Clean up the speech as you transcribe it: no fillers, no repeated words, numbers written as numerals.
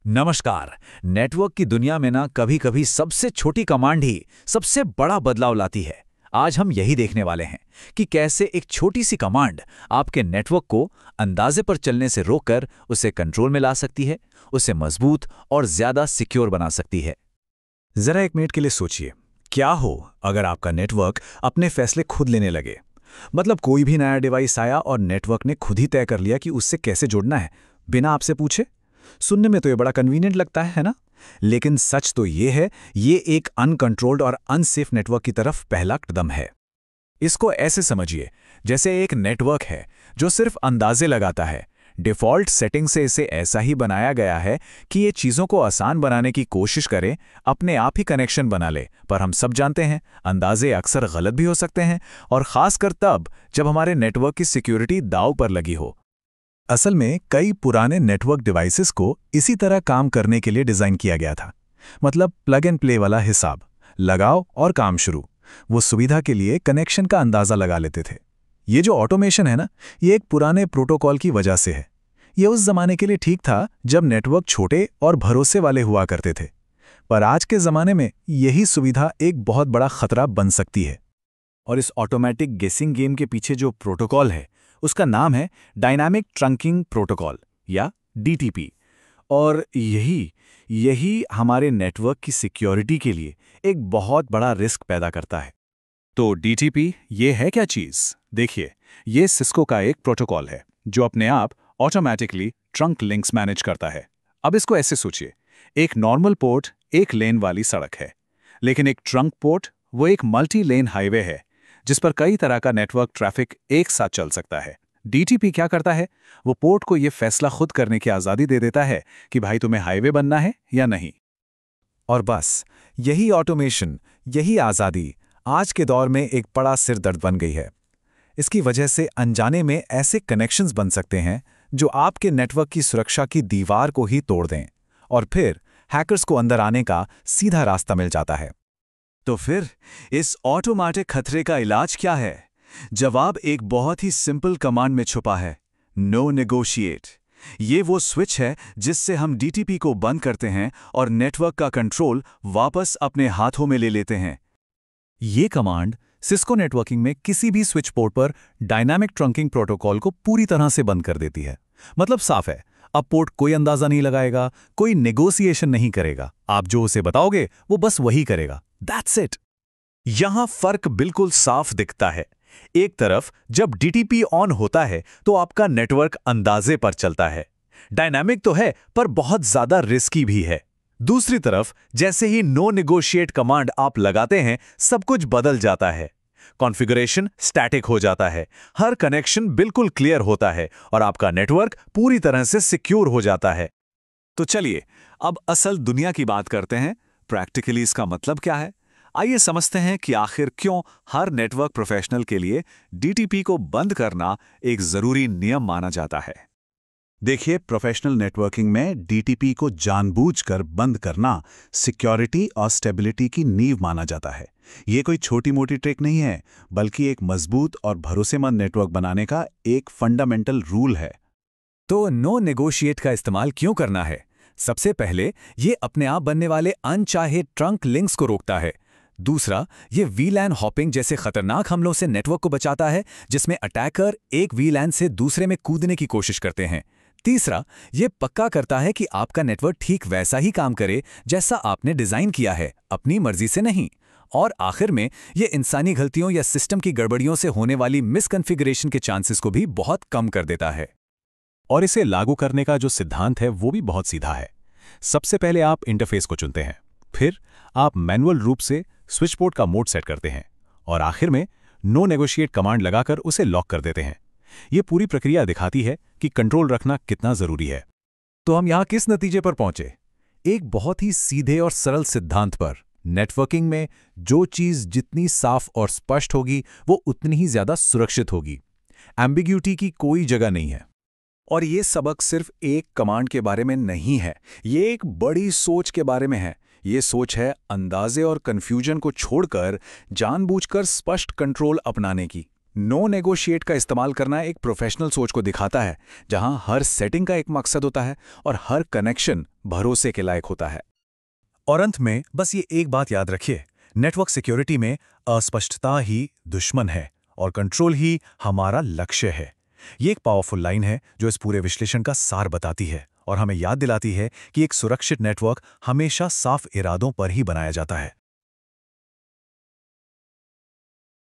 नमस्कार। नेटवर्क की दुनिया में ना कभी कभी सबसे छोटी कमांड ही सबसे बड़ा बदलाव लाती है। आज हम यही देखने वाले हैं कि कैसे एक छोटी सी कमांड आपके नेटवर्क को अंदाजे पर चलने से रोककर उसे कंट्रोल में ला सकती है, उसे मजबूत और ज्यादा सिक्योर बना सकती है। जरा एक मिनट के लिए सोचिए, क्या हो अगर आपका नेटवर्क अपने फैसले खुद लेने लगे। मतलब कोई भी नया डिवाइस आया और नेटवर्क ने खुद ही तय कर लिया कि उससे कैसे जुड़ना है, बिना आपसे पूछे। सुनने में तो ये बड़ा कन्वीनियंट लगता है ना? लेकिन सच तो ये है, ये एक अनकंट्रोल्ड और अनसेफ नेटवर्क की तरफ पहला कदम है। इसको ऐसे समझिए, जैसे एक नेटवर्क है जो सिर्फ अंदाजे लगाता है। डिफ़ॉल्ट सेटिंग से इसे ऐसा ही बनाया गया है कि ये चीज़ों को आसान बनाने की कोशिश करे, अपने आप ही कनेक्शन बना ले। पर हम सब जानते हैं, अंदाजे अक्सर गलत भी हो सकते हैं, और ख़ासकर तब जब हमारे नेटवर्क की सिक्योरिटी दांव पर लगी हो। असल में कई पुराने नेटवर्क डिवाइसेस को इसी तरह काम करने के लिए डिज़ाइन किया गया था। मतलब प्लग एंड प्ले वाला हिसाब, लगाओ और काम शुरू। वो सुविधा के लिए कनेक्शन का अंदाज़ा लगा लेते थे। ये जो ऑटोमेशन है ना, ये एक पुराने प्रोटोकॉल की वजह से है। ये उस जमाने के लिए ठीक था जब नेटवर्क छोटे और भरोसे वाले हुआ करते थे। पर आज के ज़माने में यही सुविधा एक बहुत बड़ा खतरा बन सकती है। और इस ऑटोमेटिक गेसिंग गेम के पीछे जो प्रोटोकॉल है, उसका नाम है डायनामिक ट्रंकिंग प्रोटोकॉल या डीटीपी। और यही हमारे नेटवर्क की सिक्योरिटी के लिए एक बहुत बड़ा रिस्क पैदा करता है। तो डीटीपी ये है क्या चीज़? देखिए, ये सिस्को का एक प्रोटोकॉल है जो अपने आप ऑटोमेटिकली ट्रंक लिंक्स मैनेज करता है। अब इसको ऐसे सोचिए, एक नॉर्मल पोर्ट एक लेन वाली सड़क है, लेकिन एक ट्रंक पोर्ट वो एक मल्टी लेन हाईवे है जिस पर कई तरह का नेटवर्क ट्रैफिक एक साथ चल सकता है। डीटीपी क्या करता है, वो पोर्ट को ये फैसला खुद करने की आज़ादी दे देता है कि भाई तुम्हें हाईवे बनना है या नहीं। और बस यही ऑटोमेशन, यही आज़ादी आज के दौर में एक बड़ा सिरदर्द बन गई है। इसकी वजह से अनजाने में ऐसे कनेक्शंस बन सकते हैं जो आपके नेटवर्क की सुरक्षा की दीवार को ही तोड़ दें, और फिर हैकर्स को अंदर आने का सीधा रास्ता मिल जाता है। तो फिर इस ऑटोमेटिक खतरे का इलाज क्या है? जवाब एक बहुत ही सिंपल कमांड में छुपा है, नो नेगोशिएट। ये वो स्विच है जिससे हम डीटीपी को बंद करते हैं और नेटवर्क का कंट्रोल वापस अपने हाथों में ले लेते हैं। ये कमांड सिस्को नेटवर्किंग में किसी भी स्विच पोर्ट पर डायनामिक ट्रंकिंग प्रोटोकॉल को पूरी तरह से बंद कर देती है। मतलब साफ है, अब पोर्ट कोई अंदाजा नहीं लगाएगा, कोई नेगोशिएशन नहीं करेगा। आप जो उसे बताओगे वो बस वही करेगा। That's it. यहां फर्क बिल्कुल साफ दिखता है। एक तरफ जब डीटीपी ऑन होता है तो आपका नेटवर्क अंदाजे पर चलता है, डायनामिक तो है पर बहुत ज्यादा रिस्की भी है। दूसरी तरफ जैसे ही नो नेगोशिएट कमांड आप लगाते हैं, सब कुछ बदल जाता है। कॉन्फ़िगरेशन स्टैटिक हो जाता है, हर कनेक्शन बिल्कुल क्लियर होता है और आपका नेटवर्क पूरी तरह से सिक्योर हो जाता है। तो चलिए अब असल दुनिया की बात करते हैं। प्रैक्टिकली इसका मतलब क्या है? आइए समझते हैं कि आखिर क्यों हर नेटवर्क प्रोफेशनल के लिए डीटीपी को बंद करना एक जरूरी नियम माना जाता है। देखिए, प्रोफेशनल नेटवर्किंग में डीटीपी को जानबूझकर बंद करना सिक्योरिटी और स्टेबिलिटी की नींव माना जाता है। ये कोई छोटी मोटी ट्रिक नहीं है, बल्कि एक मजबूत और भरोसेमंद नेटवर्क बनाने का एक फंडामेंटल रूल है। तो नो नेगोशिएट का इस्तेमाल क्यों करना है? सबसे पहले, ये अपने आप बनने वाले अनचाहे ट्रंक लिंक्स को रोकता है। दूसरा, ये वीलैन हॉपिंग जैसे खतरनाक हमलों से नेटवर्क को बचाता है, जिसमें अटैकर एक वीलैन से दूसरे में कूदने की कोशिश करते हैं। तीसरा, ये पक्का करता है कि आपका नेटवर्क ठीक वैसा ही काम करे जैसा आपने डिजाइन किया है, अपनी मर्जी से नहीं। और आखिर में, ये इंसानी गलतियों या सिस्टम की गड़बड़ियों से होने वाली मिसकॉन्फ़िगरेशन के चांसेस को भी बहुत कम कर देता है। और इसे लागू करने का जो सिद्धांत है वो भी बहुत सीधा है। सबसे पहले आप इंटरफेस को चुनते हैं, फिर आप मैनुअल रूप से स्विच पोर्ट का मोड सेट करते हैं, और आखिर में नो नेगोशिएट कमांड लगाकर उसे लॉक कर देते हैं। ये पूरी प्रक्रिया दिखाती है कि कंट्रोल रखना कितना जरूरी है। तो हम यहां किस नतीजे पर पहुंचे? एक बहुत ही सीधे और सरल सिद्धांत पर। नेटवर्किंग में जो चीज जितनी साफ और स्पष्ट होगी, वो उतनी ही ज्यादा सुरक्षित होगी। एम्बिग्यूटी की कोई जगह नहीं है। और ये सबक सिर्फ एक कमांड के बारे में नहीं है, ये एक बड़ी सोच के बारे में है। ये सोच है अंदाजे और कंफ्यूजन को छोड़कर जानबूझकर स्पष्ट कंट्रोल अपनाने की। नो नेगोशिएट का इस्तेमाल करना एक प्रोफेशनल सोच को दिखाता है, जहां हर सेटिंग का एक मकसद होता है और हर कनेक्शन भरोसे के लायक होता है। और अंत में बस ये एक बात याद रखिए, नेटवर्क सिक्योरिटी में अस्पष्टता ही दुश्मन है और कंट्रोल ही हमारा लक्ष्य है। ये एक पावरफुल लाइन है जो इस पूरे विश्लेषण का सार बताती है और हमें याद दिलाती है कि एक सुरक्षित नेटवर्क हमेशा साफ इरादों पर ही बनाया जाता है।